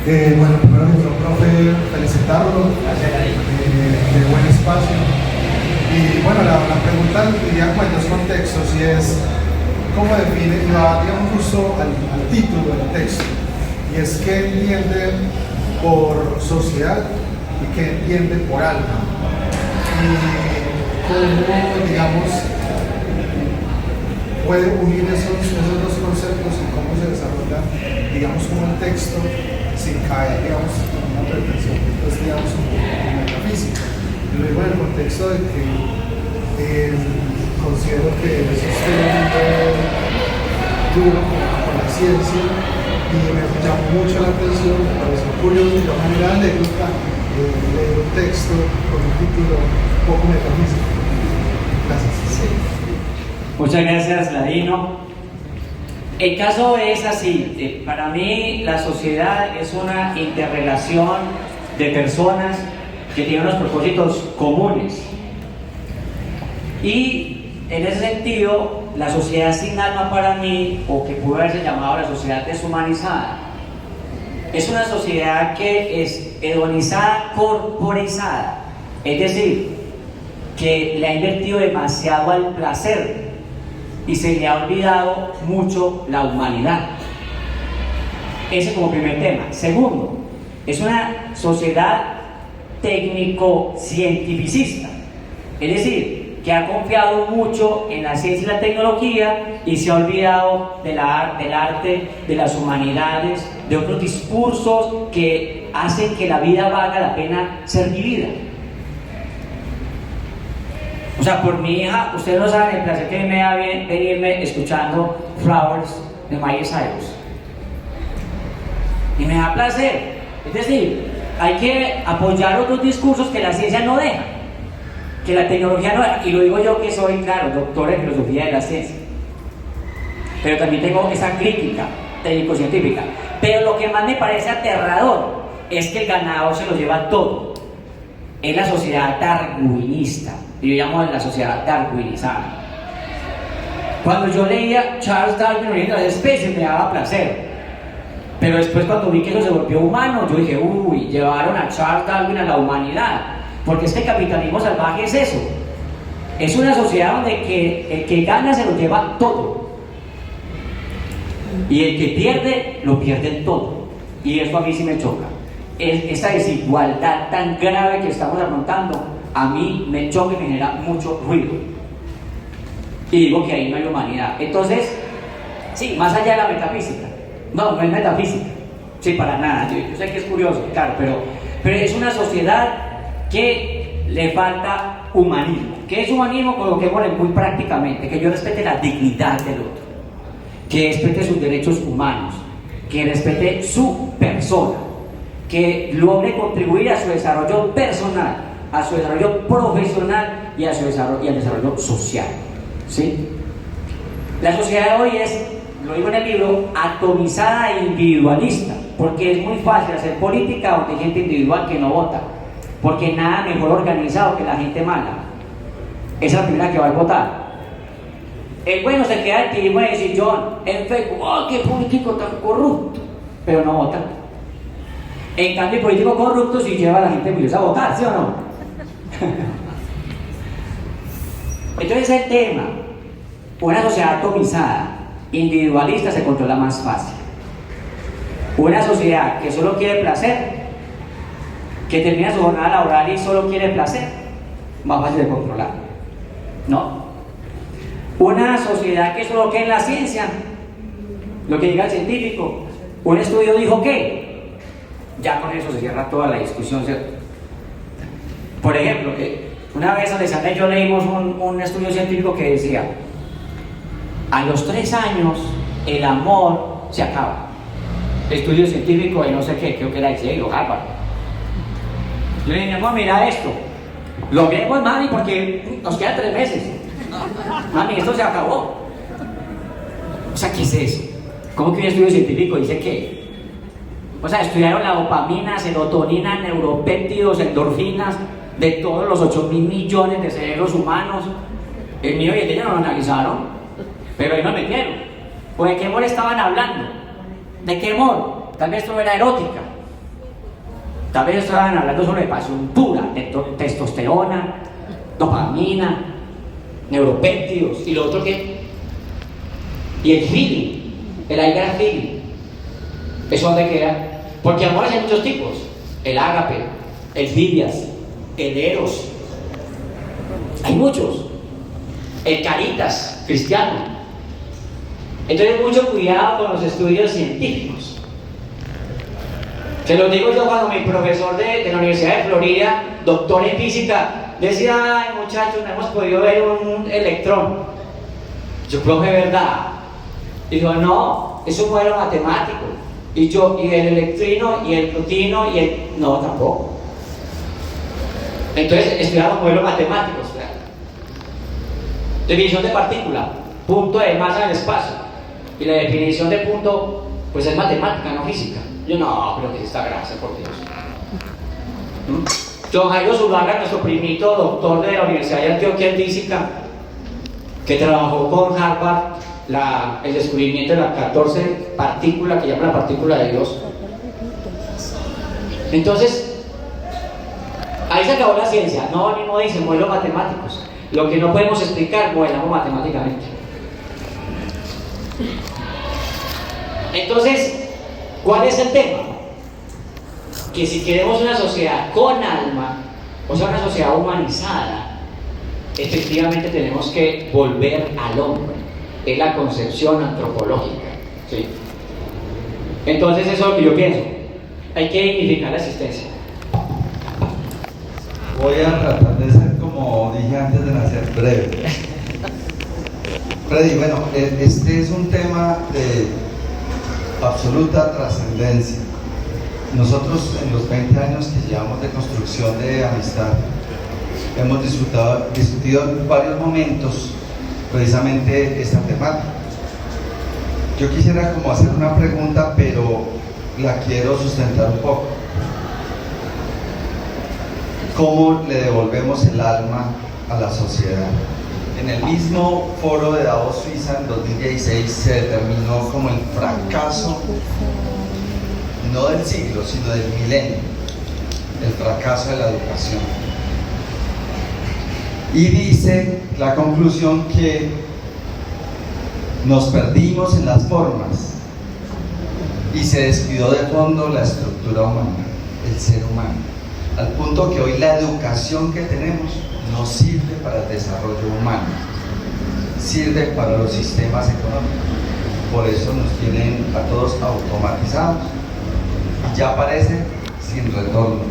Bueno, primero que todo, profe, felicitarlo. Gracias, de buen espacio. Y bueno, la pregunta diría como en dos contextos, y es cómo define, y va, digamos, justo al título del texto, y es qué entiende por sociedad y qué entiende por alma. Y cómo, digamos, puede unir esos dos conceptos y cómo se desarrolla, digamos, como el texto sin caer, digamos, en una pretensión, pues, digamos, un poco metafísica. Lo digo en el contexto de que considero que eso es duro con la ciencia y me llamó mucho la atención, me pareció curioso y de manera anécdota leer un texto con un título un poco metafísico. Gracias. Sí. Muchas gracias, Ladino. El caso es así, para mí la sociedad es una interrelación de personas que tienen unos propósitos comunes. Y en ese sentido, la sociedad sin alma para mí, o que puede haberse llamado la sociedad deshumanizada, es una sociedad que es hedonizada, corporizada, es decir, que le ha invertido demasiado al placer y se le ha olvidado mucho la humanidad. Ese como primer tema. Segundo, es una sociedad técnico-cientificista, es decir, que ha confiado mucho en la ciencia y la tecnología y se ha olvidado del arte, de las humanidades, de otros discursos que hacen que la vida valga la pena ser vivida. O sea, por mi hija, ustedes no saben el placer que me da venirme escuchando Flowers de Miley Cyrus. Y me da placer. Es decir, hay que apoyar otros discursos que la ciencia no deja, que la tecnología no deja. Y lo digo yo que soy, claro, doctor en filosofía de la ciencia. Pero también tengo esa crítica técnico-científica. Pero lo que más me parece aterrador es que el ganado se lo lleva todo. Es la sociedad darwinista. Y yo llamo a la sociedad darwinizada. Cuando yo leía Charles Darwin, origen de las especies, me daba placer. Pero después, cuando vi que eso se volvió humano, yo dije, uy, llevaron a Charles Darwin a la humanidad. Porque este capitalismo salvaje es eso. Es una sociedad donde el que gana se lo lleva todo. Y el que pierde, lo pierde todo. Y eso a mí sí me choca. Esta desigualdad tan grave que estamos afrontando, a mí me choca y me genera mucho ruido. Y digo que ahí no hay humanidad. Entonces, sí, más allá de la metafísica. No es metafísica. Sí, para nada. Yo sé que es curioso, claro, pero es una sociedad que le falta humanismo. ¿Qué es humanismo? Coloquémosle muy prácticamente, que yo respete la dignidad del otro, que respete sus derechos humanos, que respete su persona, que logre contribuir a su desarrollo personal, a su desarrollo profesional y al desarrollo social. ¿Sí? La sociedad de hoy es, lo digo en el libro, atomizada e individualista, porque es muy fácil hacer política donde hay gente individual que no vota, porque nada mejor organizado que la gente mala. Esa es la primera que va a votar. El bueno se queda el tío y decir, John, en Facebook, ¡oh, qué político tan corrupto! Pero no vota. En cambio, el político corrupto sí lleva a la gente curiosa a votar, ¿sí o no? Entonces el tema, una sociedad atomizada, individualista, se controla más fácil. Una sociedad que solo quiere placer, que termina su jornada laboral y solo quiere placer, más fácil de controlar, ¿no? Una sociedad que solo cree en la ciencia, lo que diga el científico. Un estudio dijo que, ya con eso se cierra toda la discusión, ¿cierto? Por ejemplo, una vez Alexandra y yo leímos un estudio científico que decía, a los 3 años el amor se acaba. Estudio científico de no sé qué, creo que era Yale o Harvard. Yo le dije, amor, mira esto, lo vemos, mami, porque nos quedan 3 meses. Mami, esto se acabó. O sea, ¿qué es eso? ¿Cómo que un estudio científico dice que? O sea, estudiaron la dopamina, serotonina, neuropéptidos, endorfinas de todos los 8.000 millones de cerebros humanos. El mío y el de ella no lo analizaron, pero ahí me metieron. ¿O de qué amor estaban hablando? ¿De qué amor? Tal vez esto era erótica. Tal vez estaban hablando sobre pasión pura, de testosterona, dopamina, neuropéptidos, y lo otro que. Y el feeling, el agar feeling. ¿Eso dónde queda? Porque amores hay muchos tipos: el ágape, el filias, el eros. Hay muchos. El caritas, cristiano. Entonces, mucho cuidado con los estudios científicos. Se lo digo yo cuando mi profesor de la Universidad de Florida, doctor en física, decía: ay, muchachos, no hemos podido ver un electrón. Yo, profe, ¿verdad? Dijo: no, es un modelo matemático. Y yo, y el electrino, y el protino, y el. No, tampoco. Entonces, estudiamos modelos matemáticos. Definición de partícula, punto de masa en el espacio. Y la definición de punto, pues es matemática, no física. Yo, no, pero que es esta gracia, por Dios. John Jairo Zuluaga, nuestro primito doctor de la Universidad de Antioquia en física, que trabajó con Harvard el descubrimiento de las 14 partículas que llaman la partícula de Dios. Entonces, ahí se acabó la ciencia. No, ni no dice modelos matemáticos. Lo que no podemos explicar, modelamos matemáticamente. Entonces, ¿cuál es el tema? Que si queremos una sociedad con alma, o sea, una sociedad humanizada, efectivamente tenemos que volver al hombre. Es la concepción antropológica, ¿sí? Entonces, eso es lo que yo pienso. Hay que dignificar la existencia. Voy a tratar de ser, como dije antes de nacer, breve. Freddy, bueno, este es un tema de absoluta trascendencia. Nosotros, en los 20 años que llevamos de construcción de amistad, hemos discutido en varios momentos precisamente esta temática. Yo quisiera como hacer una pregunta, pero la quiero sustentar un poco. ¿Cómo le devolvemos el alma a la sociedad? En el mismo foro de Davos, Suiza, en 2016, se determinó como el fracaso, no del siglo, sino del milenio, el fracaso de la educación. Y dice la conclusión que nos perdimos en las formas y se descuidó de fondo la estructura humana, el ser humano, al punto que hoy la educación que tenemos no sirve para el desarrollo humano, sirve para los sistemas económicos. Por eso nos tienen a todos automatizados y ya parece sin retorno.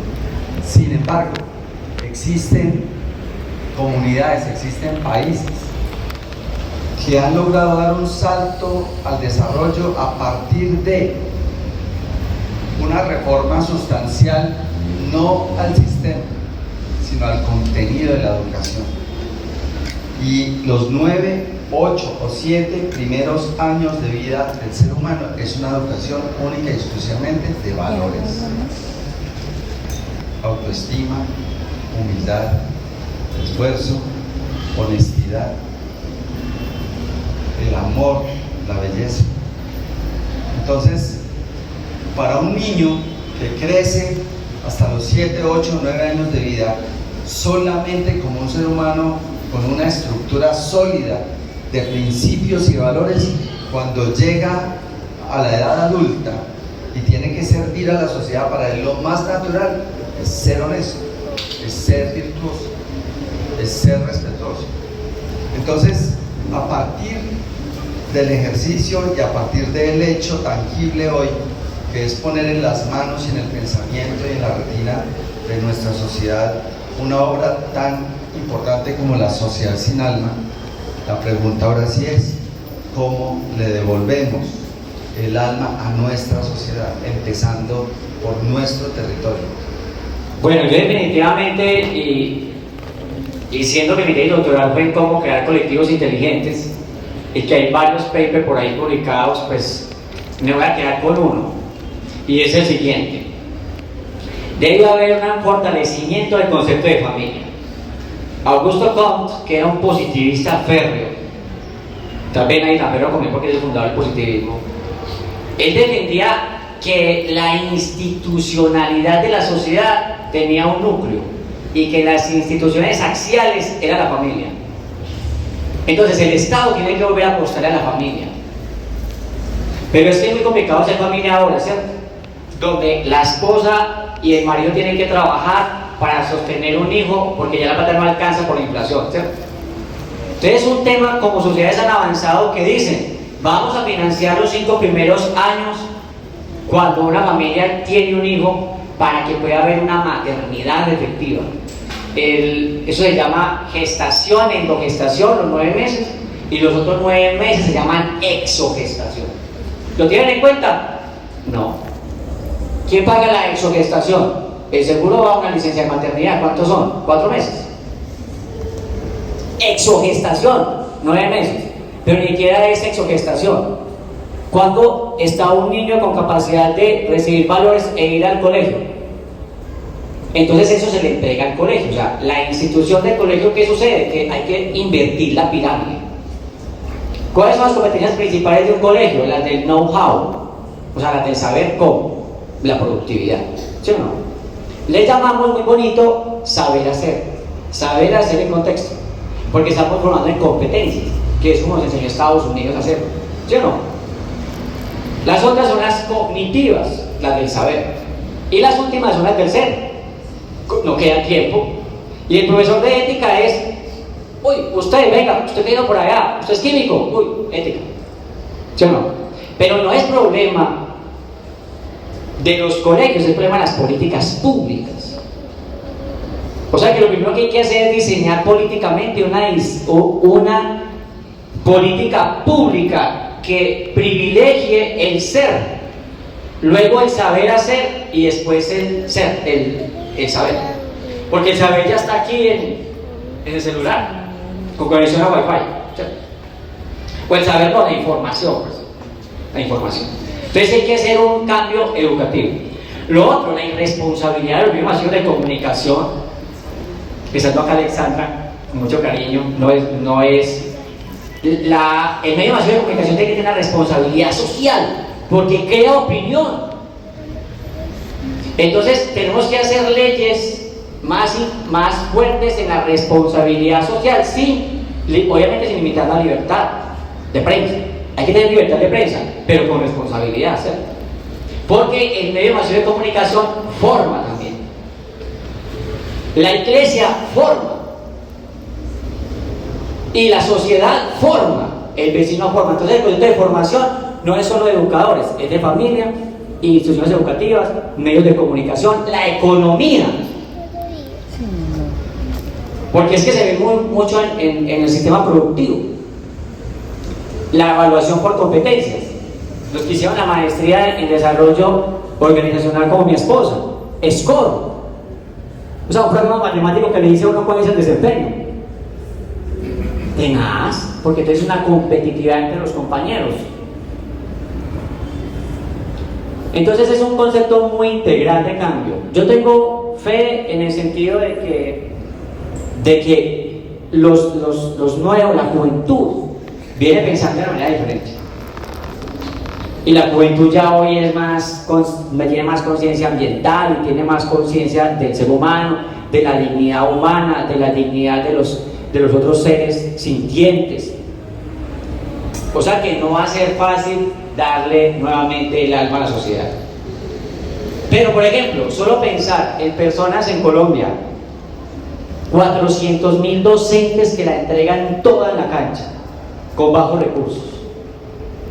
Sin embargo, existen comunidades, existen países que han logrado dar un salto al desarrollo a partir de una reforma sustancial, no al sistema, sino al contenido de la educación. Y los 9, 8 o 7 primeros años de vida del ser humano es una educación única y exclusivamente de valores: autoestima, humildad, esfuerzo, honestidad, el amor, la belleza. Entonces, para un niño que crece hasta los 7, 8, 9 años de vida, solamente como un ser humano con una estructura sólida de principios y valores, cuando llega a la edad adulta y tiene que servir a la sociedad, para él lo más natural es ser honesto, es ser virtuoso, es ser respetuoso. Entonces, a partir del ejercicio y a partir del hecho tangible hoy, que es poner en las manos y en el pensamiento y en la retina de nuestra sociedad una obra tan importante como La Sociedad Sin Alma, la pregunta ahora sí es: ¿cómo le devolvemos el alma a nuestra sociedad, empezando por nuestro territorio? Bueno, yo definitivamente, y siendo que mi tesis doctoral fue en cómo crear colectivos inteligentes, y que hay varios papers por ahí publicados, pues me voy a quedar con uno, y es el siguiente: debe haber un fortalecimiento del concepto de familia. Augusto Comte, que era un positivista férreo, también ahí tan férreo como él porque es el fundador del positivismo, él defendía que la institucionalidad de la sociedad tenía un núcleo y que las instituciones axiales era la familia. Entonces el Estado tiene que volver a apostar a la familia. Pero es que es muy complicado hacer familia ahora, ¿cierto? Donde la esposa y el marido tienen que trabajar para sostener un hijo porque ya la plata no alcanza por la inflación, ¿cierto? Entonces es un tema, como sociedades han avanzado, que dicen, vamos a financiar los 5 primeros años cuando una familia tiene un hijo para que pueda haber una maternidad efectiva. Eso se llama gestación, endogestación, los 9 meses, y los otros 9 meses se llaman exogestación. ¿Lo tienen en cuenta? No. ¿Quién paga la exogestación? El seguro va a una licencia de maternidad. ¿Cuántos son? 4 meses. Exogestación, 9 meses. Pero ni siquiera es exogestación. Cuando está un niño con capacidad de recibir valores e ir al colegio, entonces eso se le entrega al colegio. O sea, la institución del colegio, ¿qué sucede? Que hay que invertir la pirámide. ¿Cuáles son las competencias principales de un colegio? Las del know-how, o sea, las del saber cómo, la productividad, ¿sí o no? Le llamamos muy bonito saber hacer en contexto, porque estamos formando en competencias, que es como nos enseñó Estados Unidos a hacer, ¿sí o no? Las otras son las cognitivas, las del saber, y las últimas son las del ser. No queda tiempo, y el profesor de ética es: uy, usted, venga, usted vino por allá, usted es químico, uy, ética, ¿sí o no? Pero no es problema de los colegios, es problema de las políticas públicas. O sea que lo primero que hay que hacer es diseñar políticamente una política pública que privilegie el ser, luego el saber hacer y después el ser, el saber. Porque el saber ya está aquí en el celular, con conexión a Wi-Fi, ¿sí? O el saber con la información, pues, la información. Entonces hay que hacer un cambio educativo. Lo otro, la irresponsabilidad de los medios masivos de comunicación, empezando acá Alexandra, con mucho cariño, el medio masivo de comunicación tiene que tener una responsabilidad social, porque crea opinión. Entonces tenemos que hacer leyes más fuertes en la responsabilidad social, obviamente sin limitar la libertad de prensa. Hay que tener libertad de prensa, pero con responsabilidad, ¿cierto? Porque el medio masivo de comunicación forma también. La iglesia forma. Y la sociedad forma. El vecino forma. Entonces el proyecto de formación no es solo de educadores, es de familia, instituciones educativas, medios de comunicación, la economía. Porque es que se ve mucho en el sistema productivo. La evaluación por competencias. Los que hicieron la maestría en desarrollo organizacional como mi esposa, SCORE. O sea, un programa matemático que le dice a uno cuál es el desempeño. Tenaz, porque entonces es una competitividad entre los compañeros. Entonces es un concepto muy integral de cambio. Yo tengo fe en el sentido de que los nuevos, la juventud, viene pensando de una manera diferente. Y la juventud ya hoy tiene más conciencia ambiental y tiene más conciencia del ser humano, de la dignidad humana, de la dignidad de los otros seres sintientes. O sea que no va a ser fácil darle nuevamente el alma a la sociedad. Pero por ejemplo, solo pensar en personas en Colombia, 400.000 docentes que la entregan toda en la cancha, con bajos recursos,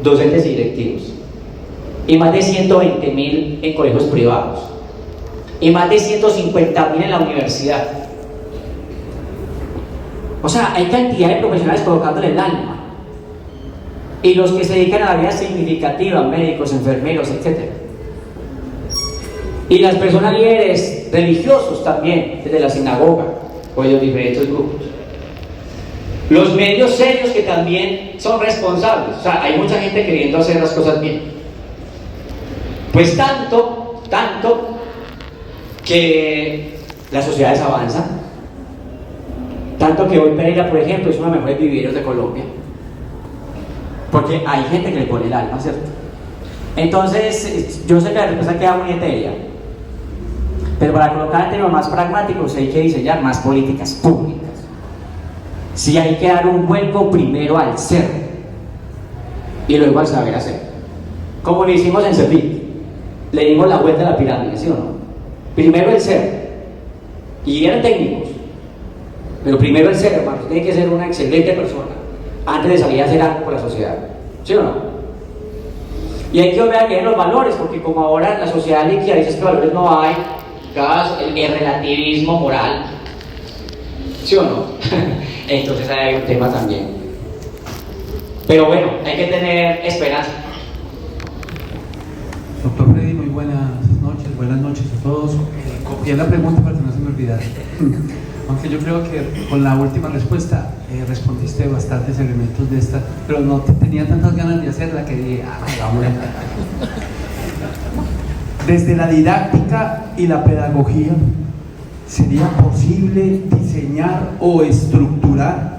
docentes y directivos, y más de 120.000 en colegios privados, y más de 150.000 en la universidad. O sea, hay cantidad de profesionales colocándole el alma, y los que se dedican a la vida significativa, médicos, enfermeros, etc. Y las personas líderes religiosos también, desde la sinagoga o de los diferentes grupos. Los medios serios que también son responsables. O sea, hay mucha gente queriendo hacer las cosas bien. Pues tanto que las sociedades avanzan, tanto que hoy Pereira, por ejemplo, es uno de los mejores viveros de Colombia, porque hay gente que le pone el alma, ¿cierto? Entonces, yo sé que la respuesta queda muy etérea, pero para colocar en términos más pragmáticos hay que diseñar más políticas públicas. Sí, hay que dar un vuelco primero al ser y luego al saber hacer. Como lo hicimos en CEPIC, le dimos la vuelta a la pirámide, ¿sí o no? Primero el ser, y eran técnicos, pero primero el ser, hermano. Tiene que ser una excelente persona antes de salir a hacer algo por la sociedad, ¿sí o no? Y hay que volver a creer los valores, porque como ahora la sociedad líquida dice que valores no hay, el relativismo moral, ¿sí o no? Entonces hay un tema también. Pero bueno, hay que tener esperanza. Doctor Freddy, muy buenas noches a todos. Copié la pregunta para que no se me olvidara. Aunque yo creo que con la última respuesta respondiste bastantes elementos de esta, pero no tenía tantas ganas de hacerla que dije, vamos. Desde la didáctica y la pedagogía, ¿sería posible diseñar o estructurar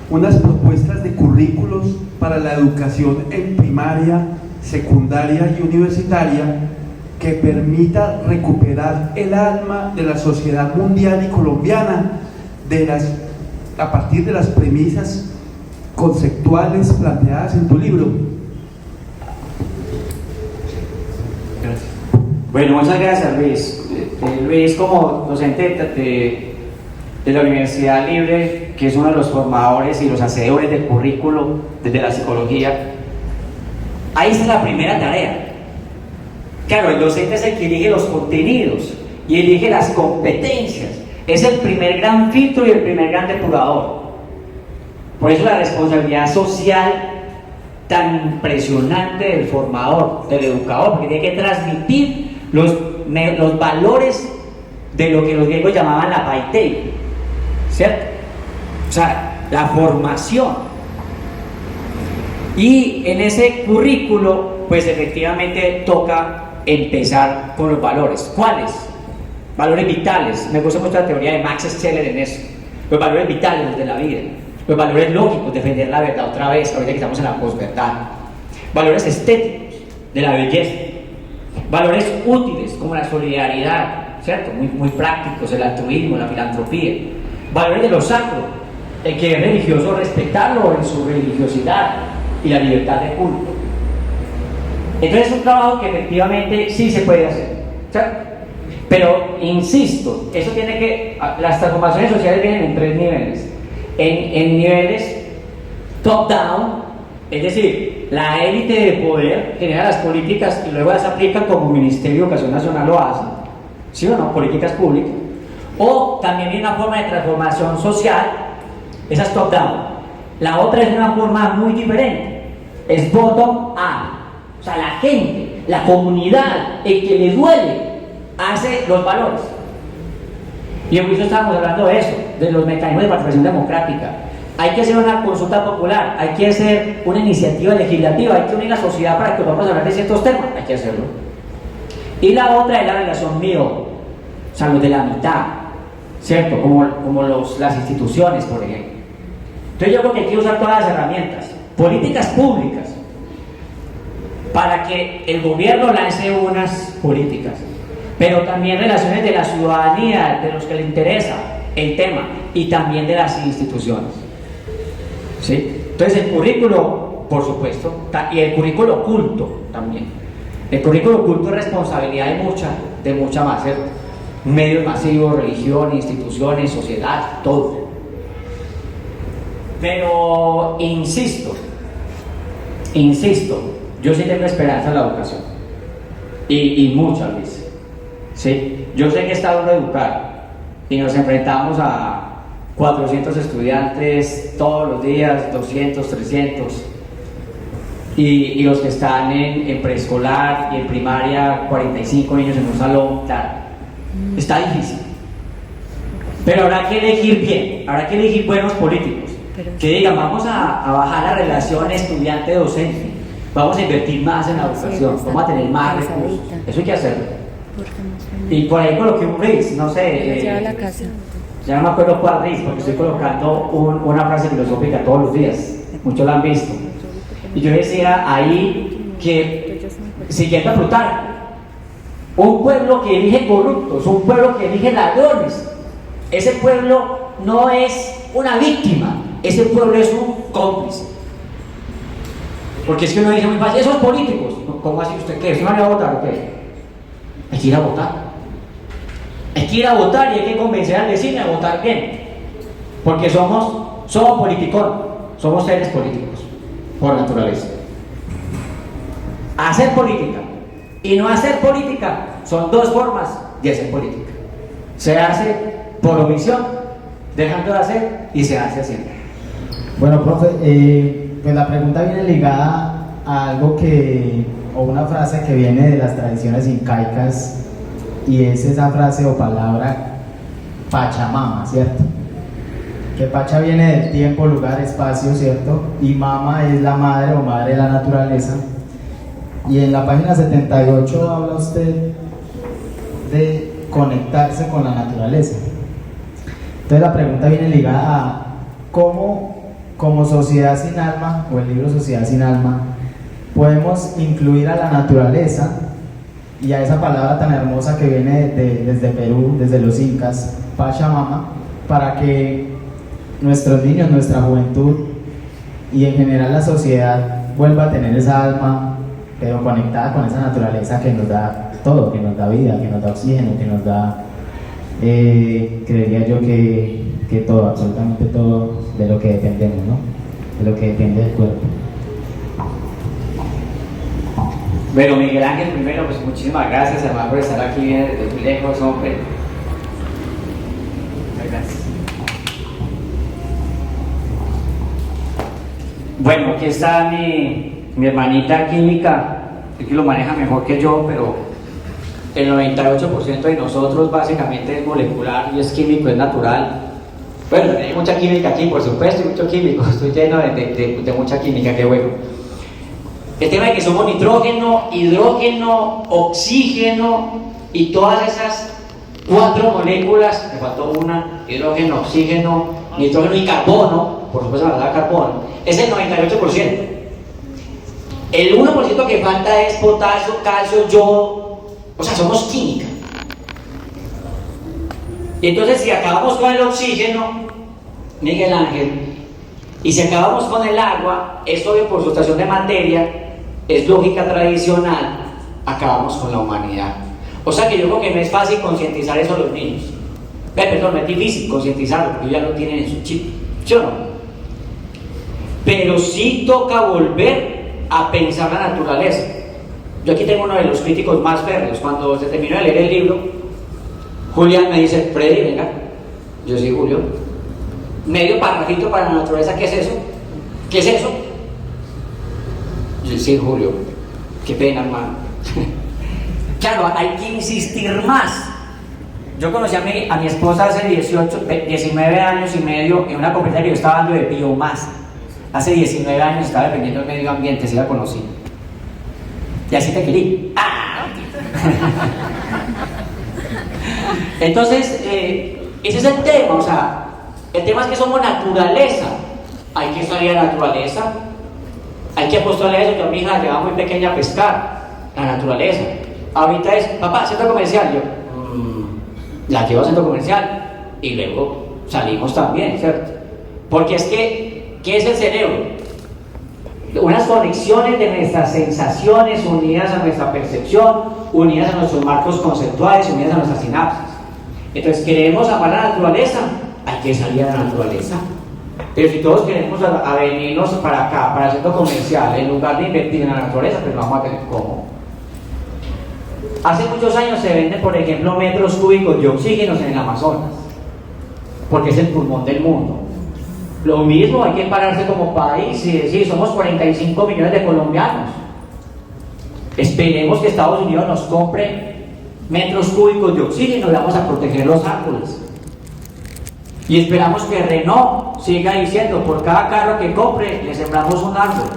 unas propuestas de currículos para la educación en primaria, secundaria y universitaria que permita recuperar el alma de la sociedad mundial y colombiana a partir de las premisas conceptuales planteadas en tu libro? Gracias. Bueno, muchas gracias, Luis. Luis, como docente de la Universidad Libre, que es uno de los formadores y los hacedores del currículo desde la psicología, ahí está la primera tarea. Claro, el docente es el que elige los contenidos y elige las competencias. Es el primer gran filtro y el primer gran depurador. Por eso la responsabilidad social tan impresionante del formador, del educador, porque tiene que transmitir los valores de lo que los griegos llamaban la paitei, ¿cierto? O sea, la formación. Y en ese currículo, pues efectivamente toca empezar con los valores. ¿Cuáles? Valores vitales. Me gusta mucho la teoría de Max Scheler en eso. Los valores vitales de la vida. Los valores lógicos, defender la verdad otra vez, ahorita que estamos en la posverdad. Valores estéticos, de la belleza. Valores útiles, como la solidaridad, ¿cierto? Muy prácticos, el altruismo, la filantropía. Valores de lo sacro, el que es religioso respetarlo en su religiosidad y la libertad de culto. Entonces es un trabajo que efectivamente sí se puede hacer, ¿cierto? Pero insisto, eso tiene que, las transformaciones sociales vienen en 3 niveles. En niveles top-down, es decir, la élite de poder genera las políticas y luego las aplica como Ministerio de Educación Nacional lo hace, ¿sí o no? Políticas públicas. O también hay una forma de transformación social, esa es top-down. La otra es una forma muy diferente, es bottom-up. O sea, la gente, la comunidad, el que le duele, hace los valores. Y en juicio estábamos hablando de eso, de los mecanismos de participación democrática. Hay que hacer una consulta popular, hay que hacer una iniciativa legislativa, hay que unir la sociedad para que podamos hablar de ciertos temas, hay que hacerlo. Y la otra es la relación mío, o sea, los de la mitad, ¿cierto? Como las instituciones, por ejemplo. Entonces yo creo que hay que usar todas las herramientas, políticas públicas, para que el gobierno lance unas políticas, pero también relaciones de la ciudadanía, de los que le interesa el tema, y también de las instituciones, ¿sí? Entonces el currículo, por supuesto, y el currículo oculto también. El currículo oculto es responsabilidad de mucha más, ¿cierto? Medios masivos, religión, instituciones, sociedad, todo. Pero insisto, yo sí tengo esperanza en la educación, y muchas veces, ¿sí? Yo sé que está duro educar, y nos enfrentamos a 400 estudiantes todos los días, 200, 300, y los que están en preescolar y en primaria, 45 niños en un salón, claro, está difícil. Pero habrá que elegir bien, habrá que elegir buenos políticos, que digan, vamos a bajar la relación estudiante-docente, vamos a invertir más en la educación, vamos a tener más recursos, eso hay que hacerlo. Y por ahí coloqué un RIS, no sé, ya no me acuerdo cuál RIS, porque estoy colocando una frase filosófica todos los días, muchos la han visto. Y yo decía ahí que siguiendo a Plutarco, un pueblo que elige corruptos, un pueblo que elige ladrones, ese pueblo no es una víctima, ese pueblo es un cómplice. Porque es que uno dice muy fácil, esos políticos, ¿cómo así usted qué? ¿Usted no va a votar o qué? Hay que ir a votar. Hay que ir a votar y hay que convencer al vecino a votar bien. Porque somos politicón, somos seres políticos, por naturaleza. Hacer política y no hacer política son dos formas de hacer política. Se hace por omisión, dejando de hacer, y se hace haciendo. Bueno, profe, pues la pregunta viene ligada a algo o una frase que viene de las tradiciones incaicas, y es esa frase o palabra Pachamama, ¿cierto? Que Pacha viene del tiempo, lugar, espacio, ¿cierto? Y Mama es la madre o madre de la naturaleza. Y en la página 78 habla usted de conectarse con la naturaleza. Entonces la pregunta viene ligada a cómo, como sociedad sin alma, o el libro Sociedad sin Alma, podemos incluir a la naturaleza y a esa palabra tan hermosa que viene desde Perú, desde los incas, Pachamama, para que nuestros niños, nuestra juventud y en general la sociedad vuelva a tener esa alma, pero conectada con esa naturaleza que nos da todo, que nos da vida, que nos da oxígeno, que nos da, creería yo que todo, absolutamente todo de lo que dependemos, ¿no? De lo que depende del cuerpo. Bueno, Miguel Ángel, primero, pues muchísimas gracias, además, por estar aquí desde muy lejos, hombre. Gracias. Bueno, aquí está mi hermanita química, que lo maneja mejor que yo, pero el 98% de nosotros básicamente es molecular y es químico, es natural. Bueno, hay mucha química aquí, por supuesto, hay mucho químico, estoy lleno de mucha química, qué bueno. El tema de que somos nitrógeno, hidrógeno, oxígeno y todas esas 4 moléculas, me faltó una, hidrógeno, oxígeno, nitrógeno y carbono, por supuesto la palabra carbono, es el 98%. El 1% que falta es potasio, calcio, yodo, o sea, somos química. Y entonces si acabamos con el oxígeno, Miguel Ángel, y si acabamos con el agua, es obvio por sustracción de materia, es lógica tradicional, acabamos con la humanidad. O sea que yo creo que no es fácil concientizar eso a los niños. Perdón, no es difícil concientizarlo, porque ya lo tienen en su chip, ¿sí o no? Pero sí toca volver a pensar la naturaleza. Yo aquí tengo uno de los críticos más férreos. Cuando se terminó de leer el libro, Julián me dice: Freddy, venga. Yo sí, Julio. Medio parrafito para la naturaleza, ¿qué es eso? ¿Qué es eso? Yo sí, Julio. Qué pena, hermano. Claro, hay que insistir más. Yo conocí a mi esposa hace 19 años y medio en una conferencia que yo estaba dando de biomasa. Hace 19 años estaba dependiendo del medio ambiente, sí la conocí. Y así te querí. ¡Ah! Entonces, ese es el tema, o sea, el tema es que somos naturaleza. Hay que salir a la naturaleza, hay que apostarle a eso. Yo a mi hija la llevaba muy pequeña a pescar, la naturaleza. Ahorita es, papá, centro comercial. Yo, la llevo al centro comercial y luego salimos también, ¿cierto? Porque es que, ¿qué es el cerebro? Unas conexiones de nuestras sensaciones unidas a nuestra percepción, unidas a nuestros marcos conceptuales, unidas a nuestras sinapsis. Entonces, ¿queremos amar la naturaleza? Hay que salir a la naturaleza. Pero si todos queremos a venirnos para acá, para el centro comercial, en lugar de invertir en la naturaleza, pues no vamos a tener cómo. Hace muchos años se venden, por ejemplo, metros cúbicos de oxígeno en el Amazonas, porque es el pulmón del mundo. Lo mismo, hay que pararse como país y decir: somos 45 millones de colombianos. Esperemos que Estados Unidos nos compre metros cúbicos de oxígeno y vamos a proteger los árboles. Y esperamos que Renault siga diciendo: por cada carro que compre, le sembramos un árbol.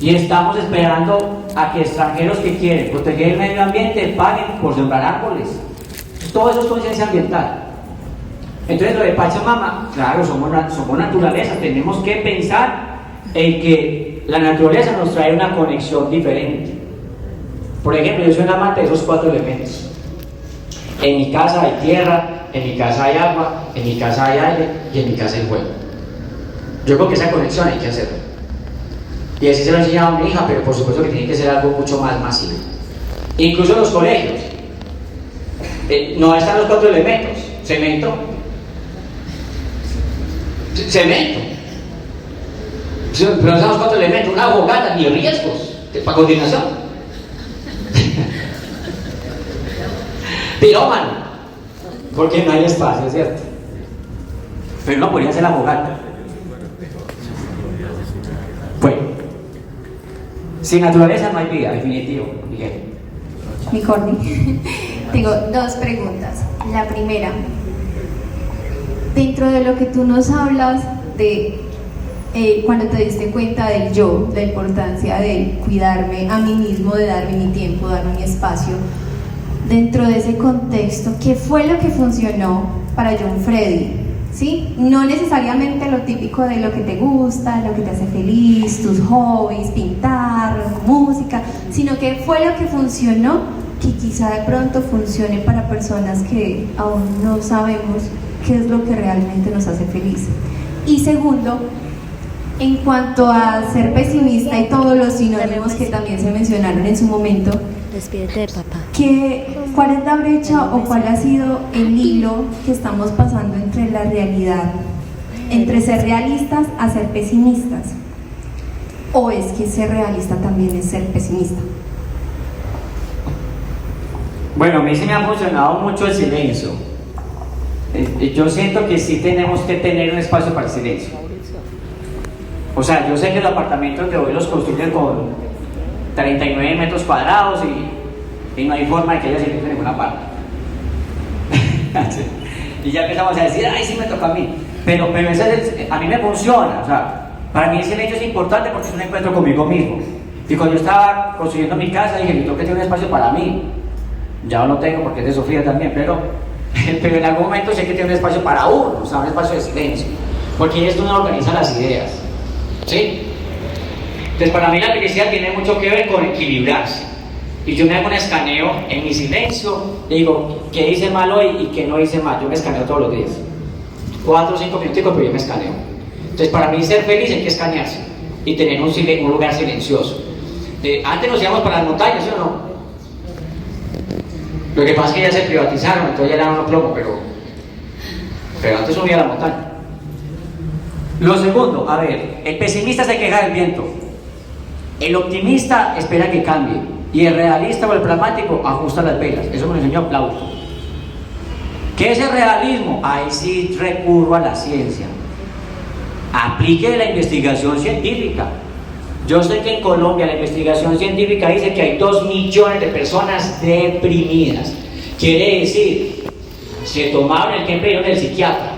Y estamos esperando a que extranjeros que quieren proteger el medio ambiente paguen por sembrar árboles. Todo eso es conciencia ambiental. Entonces, lo de Pachamama, claro, somos naturaleza. Tenemos que pensar en que la naturaleza nos trae una conexión diferente. Por ejemplo, yo soy un amante de esos 4 elementos. En mi casa hay tierra, en mi casa hay agua, en mi casa hay aire y en mi casa hay fuego. Yo creo que esa conexión hay que hacerla. Y así se lo he enseñado a mi hija, pero por supuesto que tiene que ser algo mucho más masivo. Incluso en los colegios. No están los 4 elementos. Cemento. Cemento. Pero no están los 4 elementos. Una fogata, ni riesgos. Para continuación. Pirómano. Porque no hay espacio, ¿cierto? Pero no podría hacer la fogata. Bueno, sin naturaleza no hay vida, definitivo, Miguel. Mi Corny. Tengo 2 preguntas. La primera, dentro de lo que tú nos hablas de cuando te diste cuenta del yo, la importancia de cuidarme a mí mismo, de darme mi tiempo, darme mi espacio, dentro de ese contexto, ¿qué fue lo que funcionó para John Freddy? ¿Sí? No necesariamente lo típico de lo que te gusta, lo que te hace feliz, tus hobbies, pintar, música, sino que fue lo que funcionó, que quizá de pronto funcione para personas que aún no sabemos qué es lo que realmente nos hace feliz. Y segundo, en cuanto a ser pesimista y todos los sinónimos que también se mencionaron en su momento, despídete de papá. ¿Cuál es la brecha o cuál ha sido el hilo que estamos pasando entre la realidad, entre ser realistas a ser pesimistas? ¿O es que ser realista también es ser pesimista? Bueno, a mí sí me ha funcionado mucho el silencio. Yo siento que sí tenemos que tener un espacio para el silencio. O sea, yo sé que los apartamentos de hoy los construyen con 39 metros cuadrados y no hay forma de que haya silencio en ninguna parte. Y ya empezamos a decir, ay, sí me toca a mí. Pero a mí me funciona. O sea, para mí el silencio es importante porque es un encuentro conmigo mismo. Y cuando yo estaba construyendo mi casa, dije, yo tengo que tener un espacio para mí. Ya no lo tengo porque es de Sofía también, pero en algún momento sí hay que tener un espacio para uno, o sea, un espacio de silencio. Porque ahí es donde uno organiza las ideas. ¿Sí? Entonces, para mí la felicidad tiene mucho que ver con equilibrarse. Y yo me hago un escaneo en mi silencio, digo, ¿qué hice mal hoy y qué no hice mal? Yo me escaneo todos los días. 4 o 5 minutos, pero yo me escaneo. Entonces, para mí ser feliz hay que escanearse y tener un lugar silencioso. Antes nos íbamos para las montañas, ¿sí o no? Lo que pasa es que ya se privatizaron, entonces ya eran unos plomos, pero antes subía a la montaña. Lo segundo, a ver, el pesimista se queja del viento, el optimista espera que cambie y el realista o el pragmático ajusta las velas. Eso me lo enseñó Plauto. ¿Qué es el realismo? Ahí sí recurro a la ciencia. Aplique la investigación científica. Yo sé que en Colombia la investigación científica dice que hay 2 millones de personas deprimidas. Quiere decir, se tomaron el que pidieron del psiquiatra.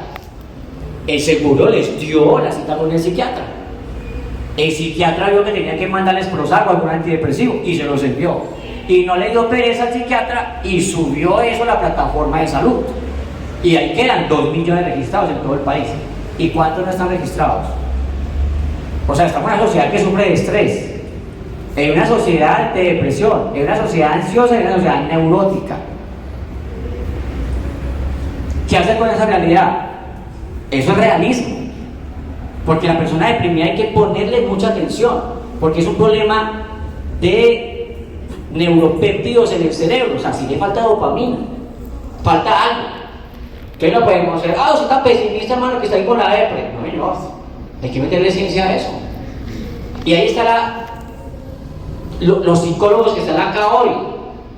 El seguro les dio la cita con el psiquiatra. El psiquiatra vio que tenía que mandarles Prozac o algún antidepresivo y se los envió. Y no le dio pereza al psiquiatra y subió eso a la plataforma de salud. Y ahí quedan 2 millones registrados en todo el país. ¿Y cuántos no están registrados? O sea, estamos en una sociedad que sufre de estrés, en una sociedad de depresión, en una sociedad ansiosa y en una sociedad neurótica. ¿Qué hacer con esa realidad? Eso es realismo. Porque la persona deprimida hay que ponerle mucha atención, porque es un problema de neuropéptidos en el cerebro. O sea, si le falta dopamina, falta algo. Entonces no podemos hacer, usted está pesimista, hermano, que está ahí con la depre. No, señor. Hay que meterle ciencia a eso. Y ahí estará los psicólogos que están acá hoy.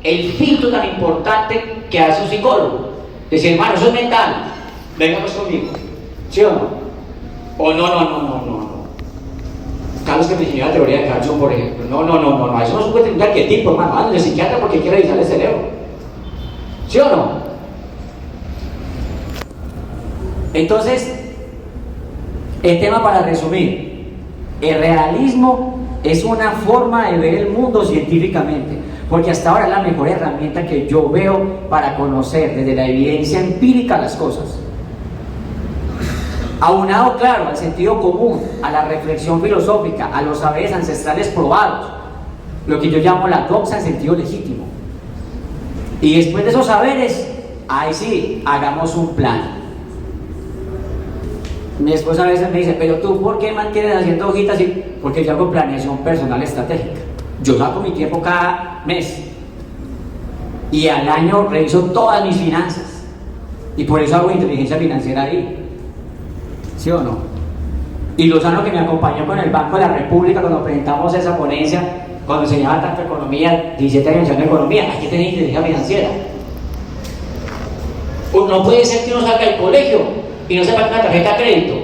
El filtro tan importante que hace un psicólogo. Decir, hermano, eso es mental. Venga pues conmigo. ¿Sí o no? O no. Carlos que me enseñó la teoría de Carlson, por ejemplo. No. Eso no es un arquetipo, hermano. Ande de psiquiatra porque quiere revisar el cerebro. ¿Sí o no? Entonces, el tema para resumir, el realismo es una forma de ver el mundo científicamente, porque hasta ahora es la mejor herramienta que yo veo para conocer desde la evidencia empírica las cosas. Aunado, claro, al sentido común, a la reflexión filosófica, a los saberes ancestrales probados, lo que yo llamo la doxa en sentido legítimo. Y después de esos saberes, ahí sí, hagamos un plan. Mi esposa a veces me dice, pero tú, ¿por qué mantienes haciendo hojitas? Porque yo hago planeación personal estratégica. Yo saco mi tiempo cada mes y al año reviso todas mis finanzas, y por eso hago inteligencia financiera ahí, ¿sí o no? Y Lozano, que me acompañó con el Banco de la República cuando presentamos esa ponencia, cuando enseñaba tanto economía, 17 años enseñando economía, hay que tener inteligencia financiera. No puede ser que uno salga del colegio y no sepa una tarjeta de crédito,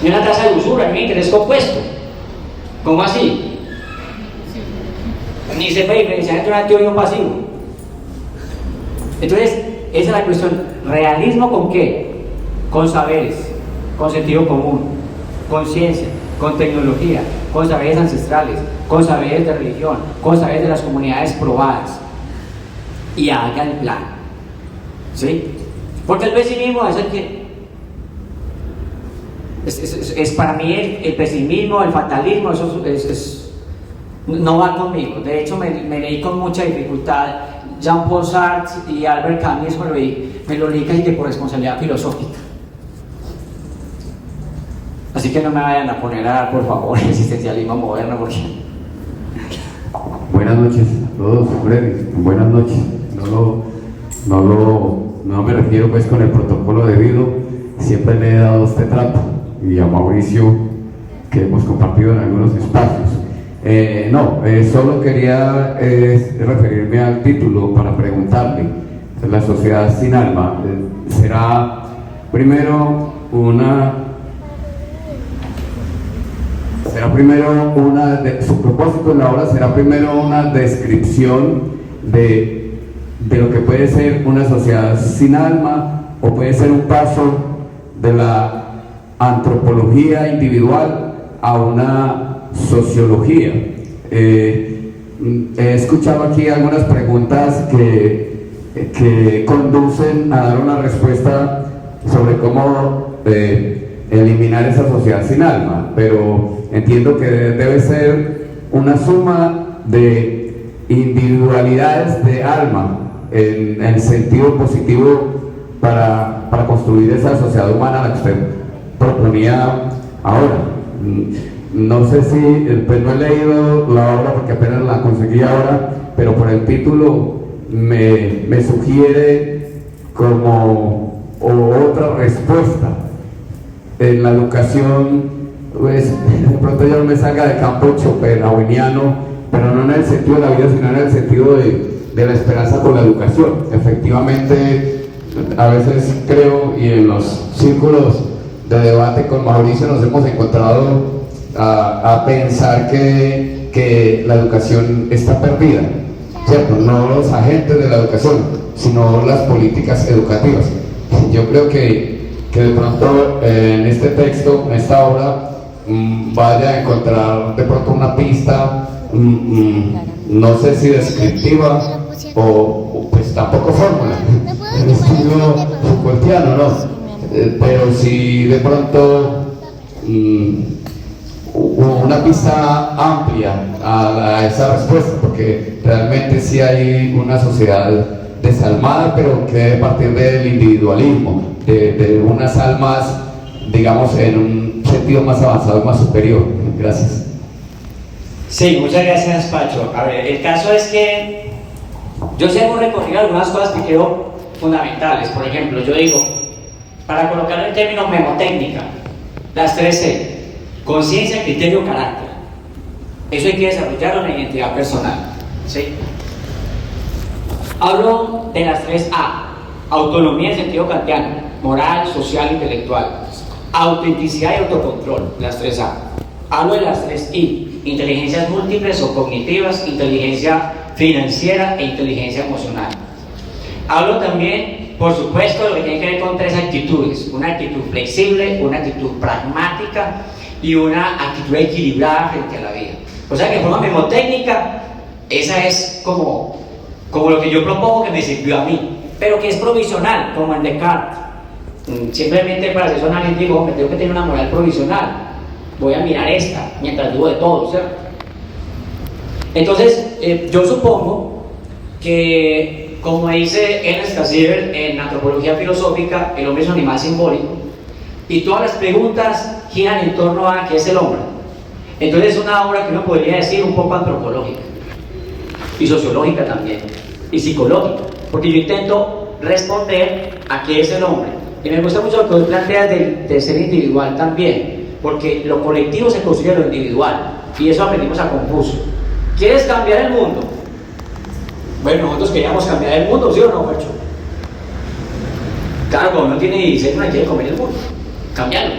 ni una tasa de usura, ni un interés compuesto. ¿Cómo así? Ni sepa diferenciar entre un activo y un pasivo. Entonces, esa es la cuestión. ¿Realismo con qué? Con saberes, con sentido común, con ciencia, con tecnología, con saberes ancestrales, con saberes de religión, con saberes de las comunidades probadas. Y haga el plan. ¿Sí? Porque el pesimismo es el que... Es para mí el pesimismo, el fatalismo, eso no va conmigo. De hecho, me leí con mucha dificultad Jean-Paul Sartre y Albert Camus, me lo leí casi que por responsabilidad filosófica. Así que no me vayan a poner a dar, por favor, existencialismo moderno, porque... Buenas noches a todos, breve, buenas noches. No me refiero pues con el protocolo debido, siempre le he dado este trato, y a Mauricio, que hemos compartido en algunos espacios. Solo quería referirme al título para preguntarle: la sociedad sin alma será primero su propósito en la obra será primero una descripción de lo que puede ser una sociedad sin alma, o puede ser un paso de la antropología individual a una sociología. He escuchado aquí algunas preguntas que conducen a dar una respuesta sobre cómo eliminar esa sociedad sin alma, pero entiendo que debe ser una suma de individualidades de alma en el sentido positivo para construir esa sociedad humana a la que usted proponía ahora. No sé si, pues no he leído la obra porque apenas la conseguí ahora, pero por el título me sugiere como otra respuesta. En la educación, pues de pronto yo no me salga de campo schopenhaueriano, pero no en el sentido de la vida, sino en el sentido de la esperanza con la educación. Efectivamente, a veces creo, y en los círculos de debate con Mauricio nos hemos encontrado a pensar que la educación está perdida, ¿cierto? No los agentes de la educación, sino las políticas educativas. Yo creo que de pronto en este texto, en esta obra, vaya a encontrar de pronto una pista, no sé si descriptiva o pues tampoco fórmula, en estilo Foucaultiano, ¿no? Pero si de pronto una pista amplia a esa respuesta, porque realmente sí hay una sociedad desalmada, pero que debe partir del individualismo, de unas almas, digamos, en un sentido más avanzado y más superior. Gracias. Sí, muchas gracias, Pacho. A ver, el caso es que yo sé hemos recorrido algunas cosas que creo fundamentales. Por ejemplo, yo digo, para colocar el término memotécnica, las 3C: conciencia, criterio, carácter. Eso hay que desarrollarlo en la identidad personal, ¿sí? Hablo de las 3A: autonomía en sentido kantiano, moral, social, intelectual; autenticidad y autocontrol, las 3A. Hablo de las 3I: inteligencias múltiples o cognitivas, inteligencia financiera e inteligencia emocional. Hablo también, por supuesto, de lo que tiene que ver con 3 actitudes: una actitud flexible, una actitud pragmática y una actitud equilibrada frente a la vida. O sea que de forma memotécnica, esa es como lo que yo propongo, que me sirvió a mí, pero que es provisional, como en Descartes. Simplemente para hacer su análisis digo, me tengo que tener una moral provisional, voy a mirar esta mientras dudo de todo, ¿cierto? Entonces, yo supongo que, como dice Ernest Cassirer en Antropología Filosófica, el hombre es un animal simbólico, y todas las preguntas giran en torno a qué es el hombre. Entonces es una obra que uno podría decir un poco antropológica, y sociológica también, y psicológica, porque yo intento responder a qué es el hombre. Y me gusta mucho lo que hoy planteas del ser individual también, porque lo colectivo se construye lo individual, y eso aprendimos a Confucio. ¿Quieres cambiar el mundo? Bueno, nosotros queríamos cambiar el mundo, ¿sí o no, Fercho? Claro, cuando uno tiene 16, uno quiere comer el mundo, cambiarlo.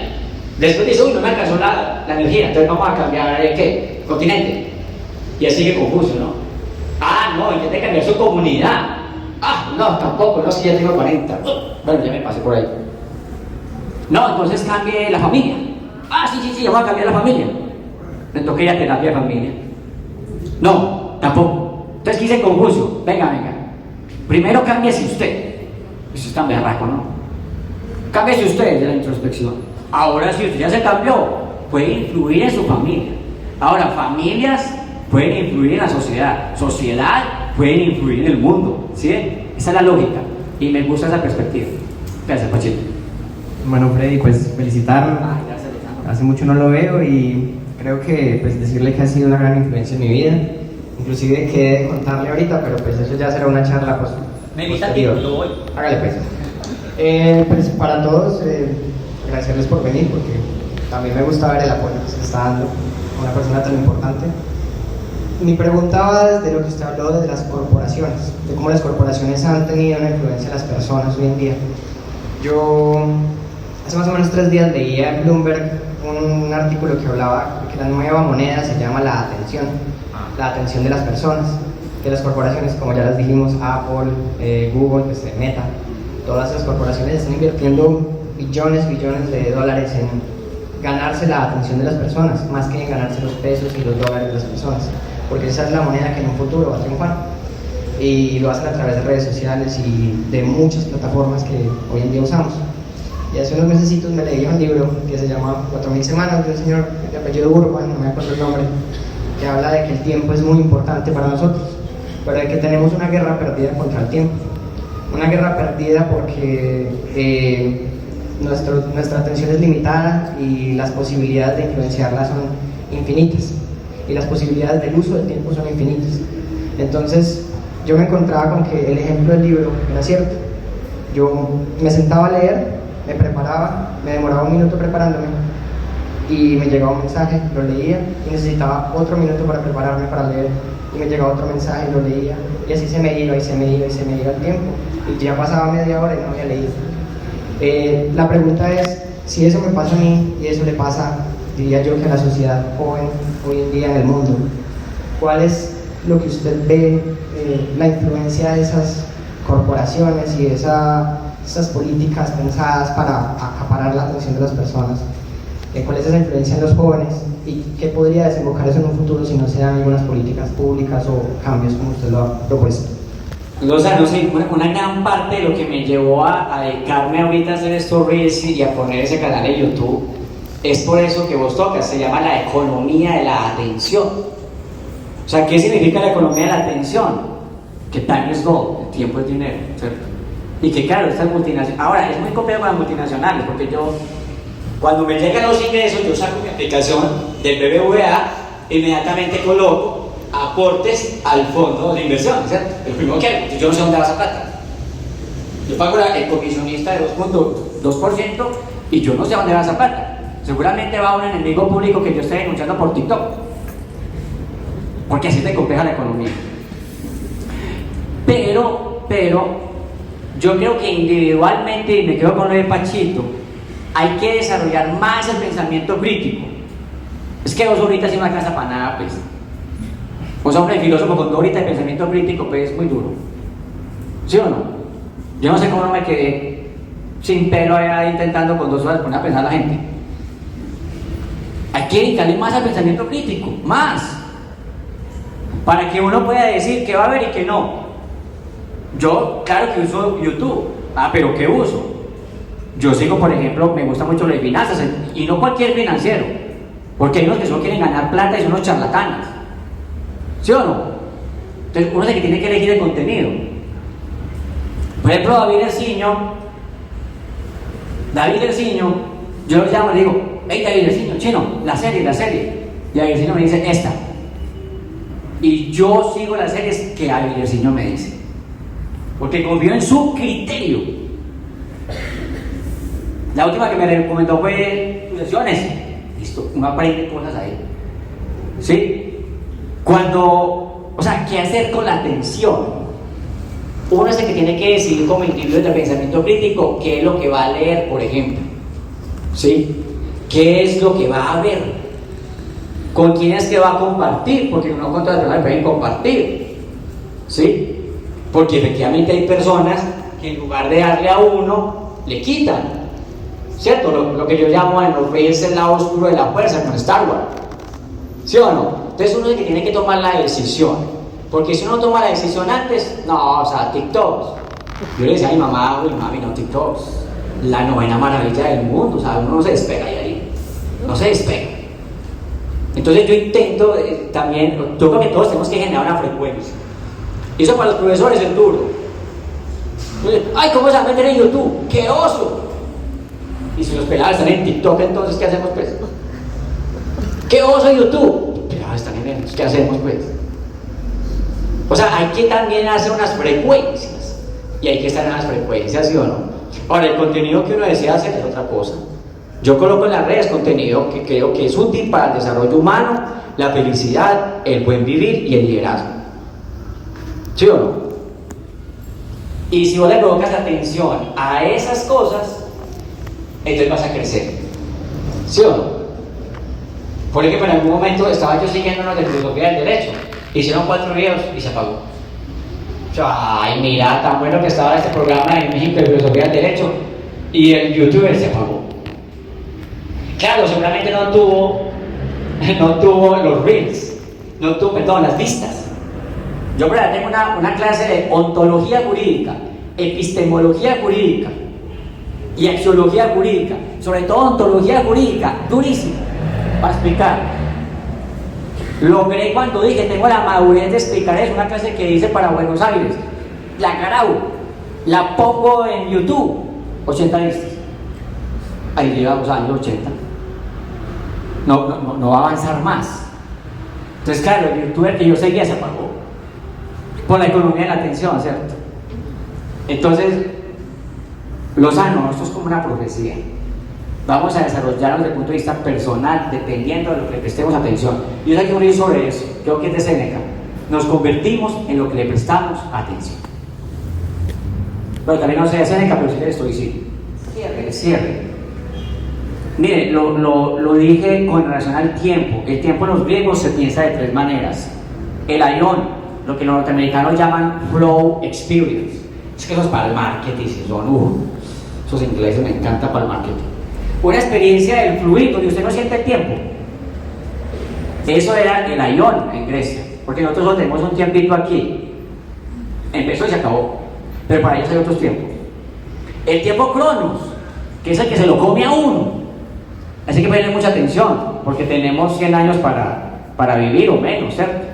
Después dice, uy, no me alcanzó la energía, entonces vamos a cambiar ¿qué? Continente. Y así sigue Confucio, ¿no? Ah, no, intenta cambiar su comunidad. Ah, no, tampoco, no, si ya tengo 40. Bueno, ya me pasé por ahí. No, entonces cambie la familia. Ah, sí, vamos a cambiar la familia. Me toqué ir a terapia de familia. No, tampoco. Entonces quise Confucio, venga. Primero cámbiese usted. Eso es tan berraco, ¿no? Cámbiese usted de la introspección. Ahora si usted ya se cambió, puede influir en su familia. Ahora, familias pueden influir en la sociedad. Sociedad puede influir en el mundo. ¿Sí? Esa es la lógica. Y me gusta esa perspectiva. Gracias, Pachito. Bueno, Freddy, pues felicitarlo. Gracias, Alejandro. Hace mucho no lo veo y creo que pues decirle que ha sido una gran influencia en mi vida. Inclusive quedé de contarle ahorita, pero pues eso ya será una charla pues, Me invita a posterior. yo voy. Hágale pues. Pues para todos, agradecerles por venir porque también me gusta ver el apoyo que se está dando a una persona tan importante. Mi pregunta va desde lo que usted habló de las corporaciones, de cómo las corporaciones han tenido una influencia en las personas hoy en día. Yo hace más o menos 3 días leía en Bloomberg un artículo que hablaba de que la nueva moneda se llama la atención de las personas, de las corporaciones, como ya les dijimos, Apple, Google, pues, Meta, todas esas corporaciones están invirtiendo billones de dólares en ganarse la atención de las personas, más que en ganarse los pesos y los dólares de las personas, porque esa es la moneda que en un futuro va a triunfar. Y lo hacen a través de redes sociales y de muchas plataformas que hoy en día usamos. Y hace unos mesecitos me leí un libro que se llama 4000 semanas, de un señor de apellido Urban, no me acuerdo el nombre, que habla de que el tiempo es muy importante para nosotros, pero de que tenemos una guerra perdida contra el tiempo. Una guerra perdida porque nuestra atención es limitada y las posibilidades de influenciarla son infinitas. Y las posibilidades del uso del tiempo son infinitas. Entonces, yo me encontraba con que el ejemplo del libro era cierto. Yo me sentaba a leer, me preparaba, me demoraba 1 minuto preparándome y me llegaba un mensaje, lo leía y necesitaba otro minuto para prepararme para leer y me llegaba otro mensaje y lo leía y así se me iba el tiempo y ya pasaba media hora y no había leído. La pregunta es, si eso me pasa a mí y eso le pasa, diría yo, que a la sociedad joven hoy en día en el mundo, ¿cuál es lo que usted ve, la influencia de esas corporaciones y de esas políticas pensadas para acaparar la atención de las personas? ¿Cuál es esa influencia en los jóvenes? ¿Y qué podría desembocar eso en un futuro si no se dan algunas políticas públicas o cambios como usted lo ha propuesto? O sea, no sé, una gran parte de lo que me llevó a dedicarme ahorita a hacer estos reels y a poner ese canal de YouTube es por eso que vos tocas, se llama la economía de la atención. O sea, ¿qué significa la economía de la atención? Que time is gold, el tiempo es dinero, ¿cierto? Y que claro, estas multinacionales, ahora es muy complejo con las multinacionales, porque yo, cuando me llegan los ingresos, yo saco mi aplicación del BBVA, inmediatamente coloco aportes al fondo de inversión, ¿cierto? Lo primero que hago, yo no sé dónde va esa plata. Yo pago el comisionista de 2% y yo no sé dónde va esa plata. Seguramente va a un enemigo público que yo esté denunciando por TikTok, porque así te compleja la economía. Pero yo creo que individualmente, y me quedo con lo de Pachito, hay que desarrollar más el pensamiento crítico. Es que 2 horitas y no alcanza para nada, pues. O sea, hombre, filósofo con 2 horitas de pensamiento crítico, pues es muy duro. ¿Sí o no? Yo no sé cómo no me quedé sin pelo allá intentando con 2 horas poner a pensar a la gente. Hay que dedicarle más al pensamiento crítico, más, para que uno pueda decir qué va a haber y qué no. Yo, claro que uso YouTube, pero ¿qué uso? Yo sigo, por ejemplo, me gusta mucho lo de finanzas, y no cualquier financiero, porque hay unos que solo quieren ganar plata y son unos charlatanes. ¿Sí o no? Entonces uno es el que tiene que elegir el contenido. Por ejemplo, David Erciño, yo lo llamo y le digo, hey David Erciño, chino, la serie. Y David Erciño me dice, esta. Y yo sigo las series que David Erciño me dice. Porque confío en su criterio. La última que me recomendó fue Sucesiones. Listo, uno aprende cosas ahí. ¿Sí? ¿Qué hacer con la atención? Uno es el que tiene que decidir como individuo del pensamiento crítico qué es lo que va a leer, por ejemplo. ¿Sí? ¿Qué es lo que va a ver? ¿Con quién es que va a compartir? Porque uno con otras personas pueden compartir. ¿Sí? Porque efectivamente hay personas que en lugar de darle a uno, le quitan. ¿Cierto? Lo que yo llamo en los reyes el lado oscuro de la fuerza con Star Wars. ¿Sí o no? Entonces uno es el que tiene que tomar la decisión. Porque si uno toma la decisión antes, TikToks. Yo le decía a mi mamá, uy mami, no TikToks. La 9ª maravilla del mundo, uno no se despega de ahí. No se despega. Entonces yo intento también, yo creo que todos tenemos que generar una frecuencia. Y eso para los profesores es duro. Ay, ¿cómo se va a meter en YouTube? ¡Qué oso! Y si los pelados están en TikTok, entonces ¿qué hacemos pues? ¡Qué oso YouTube! Los pelados están en eso, ¿qué hacemos pues? Hay que también hacer unas frecuencias. Y hay que estar en las frecuencias, ¿sí o no? Ahora, el contenido que uno desea hacer es otra cosa. Yo coloco en las redes contenido que creo que es útil para el desarrollo humano, la felicidad, el buen vivir y el liderazgo. ¿Sí o no? Y si vos le colocas atención a esas cosas, entonces vas a crecer. ¿Sí o no? Por ejemplo, en algún momento estaba yo siguiendo unos de filosofía del derecho. Hicieron 4 videos y se apagó. Ay, mira, tan bueno que estaba este programa en México de filosofía del derecho. Y el youtuber se apagó. Claro, seguramente no tuvo los reels, las vistas. Yo por ahí tengo una clase de ontología jurídica, epistemología jurídica y axiología jurídica, sobre todo ontología jurídica, durísima, para explicar. Logré cuando dije, tengo la madurez de explicar eso, una clase que hice para Buenos Aires, la grabo, la pongo en YouTube, 80 vistas. Ahí llevamos años 80. No va a avanzar más. Entonces, claro, el youtuber que yo seguía se apagó por la economía de la atención, ¿cierto? Entonces, Lozano, esto es como una profecía. Vamos a desarrollarnos desde el punto de vista personal, dependiendo de lo que le prestemos atención. Yo sé que un libro sobre eso, creo que es de Séneca. Nos convertimos en lo que le prestamos atención. Pero también no sé de Séneca, pero sí le estoy diciendo. Cierre. Mire, lo dije con relación al tiempo. El tiempo en los griegos se piensa de 3 maneras. El aion, lo que los norteamericanos llaman flow experience. Es que eso es para el marketing, esos ingleses me encanta para el marketing. Una experiencia del fluir, donde usted no siente el tiempo. Eso era el aion en Grecia, porque nosotros tenemos un tiempito aquí. Empezó y se acabó. Pero para ellos hay otros tiempos. El tiempo cronos, que es el que se lo come a uno. Así que ponerle mucha atención, porque tenemos 100 años para vivir o menos, ¿cierto?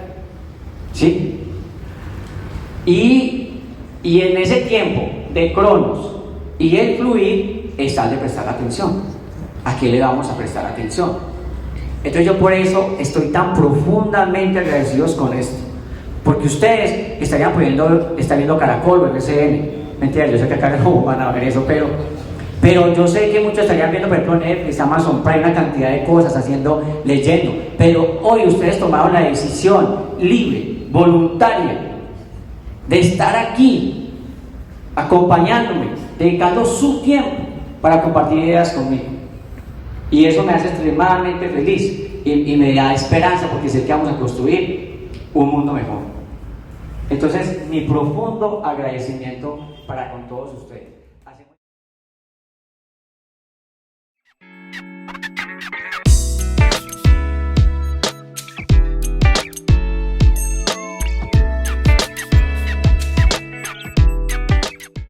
¿Sí? Y en ese tiempo de cronos y el fluir está el de prestar atención. ¿A qué le vamos a prestar atención? Entonces yo por eso estoy tan profundamente agradecidos con esto, porque ustedes estarían viendo Caracol o RCN. Mentira, yo sé que acá no van a ver eso, pero yo sé que muchos estarían viendo, por ejemplo, Netflix, Amazon Prime, una cantidad de cosas, leyendo. Pero hoy ustedes tomaron la decisión libre, voluntaria, de estar aquí, acompañándome, dedicando su tiempo para compartir ideas conmigo. Y eso me hace extremadamente feliz y me da esperanza, porque sé que vamos a construir un mundo mejor. Entonces, mi profundo agradecimiento para con todos ustedes.